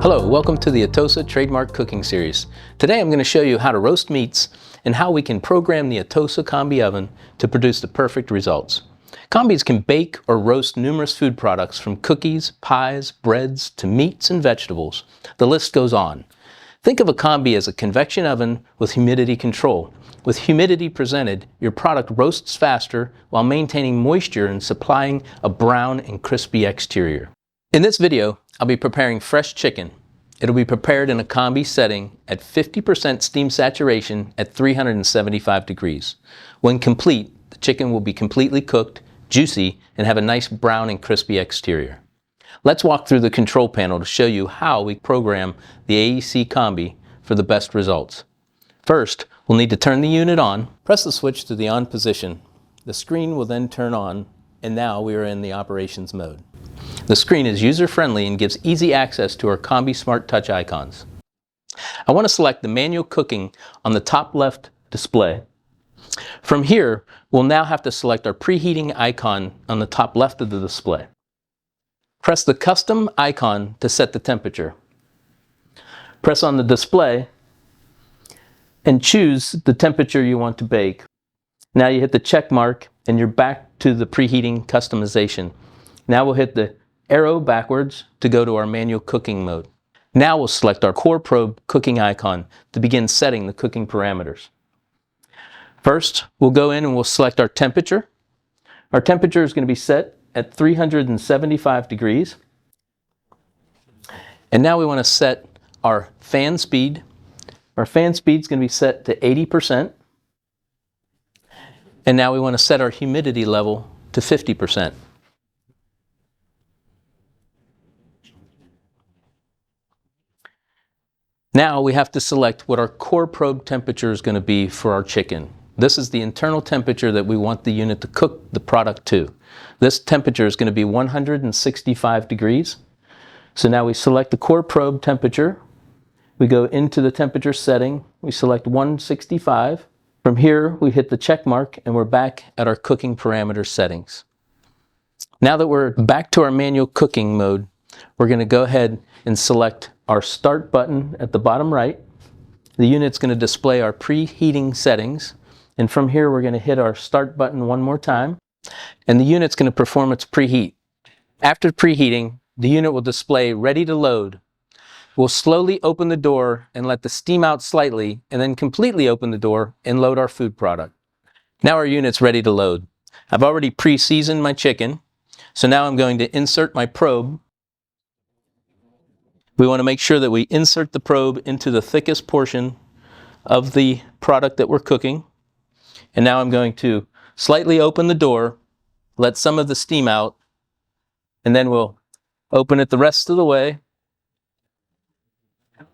Hello, welcome to the Atosa Trademark Cooking Series. Today I'm going to show you how to roast meats and how we can program the Atosa combi oven to produce the perfect results. Combis can bake or roast numerous food products from cookies, pies, breads, to meats and vegetables. The list goes on. Think of a combi as a convection oven with humidity control. With humidity presented, your product roasts faster while maintaining moisture and supplying a brown and crispy exterior. In this video, I'll be preparing fresh chicken. It'll be prepared in a combi setting at 50% steam saturation at 375 degrees. When complete, the chicken will be completely cooked, juicy, and have a nice brown and crispy exterior. Let's walk through the control panel to show you how we program the AEC combi for the best results. First, we'll need to turn the unit on. Press the switch to the on position. The screen will then turn on, and now we are in the operations mode. The screen is user-friendly and gives easy access to our Combi Smart Touch icons. I want to select the manual cooking on the top left display. From here, we'll now have to select our preheating icon on the top left of the display. Press the custom icon to set the temperature. Press on the display and choose the temperature you want to bake. Now you hit the check mark and you're back to the preheating customization. Now we'll hit the arrow backwards to go to our manual cooking mode. Now we'll select our core probe cooking icon to begin setting the cooking parameters. First, we'll go in and we'll select our temperature. Our temperature is going to be set at 375 degrees. And now we want to set our fan speed. Our fan speed is going to be set to 80%. And now we want to set our humidity level to 50%. Now we have to select what our core probe temperature is going to be for our chicken. This is the internal temperature that we want the unit to cook the product to. This temperature is going to be 165 degrees. So now we select the core probe temperature. We go into the temperature setting. We select 165. From here, we hit the check mark and we're back at our cooking parameter settings. Now that we're back to our manual cooking mode, we're going to go ahead and select our start button at the bottom right. The unit's going to display our preheating settings. And from here, we're going to hit our start button one more time. And the unit's going to perform its preheat. After preheating, the unit will display ready to load. We'll slowly open the door and let the steam out slightly, and then completely open the door and load our food product. Now our unit's ready to load. I've already pre-seasoned my chicken, so now I'm going to insert my probe. We want to make sure that we insert the probe into the thickest portion of the product that we're cooking. And now I'm going to slightly open the door, let some of the steam out, and then we'll open it the rest of the way.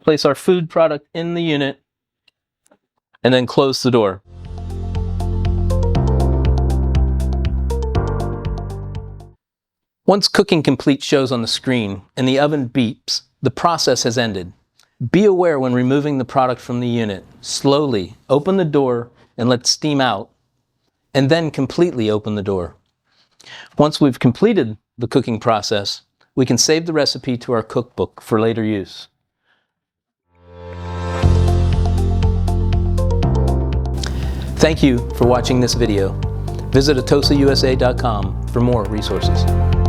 Place our food product in the unit, and then close the door. Once cooking complete shows on the screen and the oven beeps, the process has ended. Be aware when removing the product from the unit. Slowly open the door and let steam out, and then completely open the door. Once we've completed the cooking process, we can save the recipe to our cookbook for later use. Thank you for watching this video. Visit atosausa.com for more resources.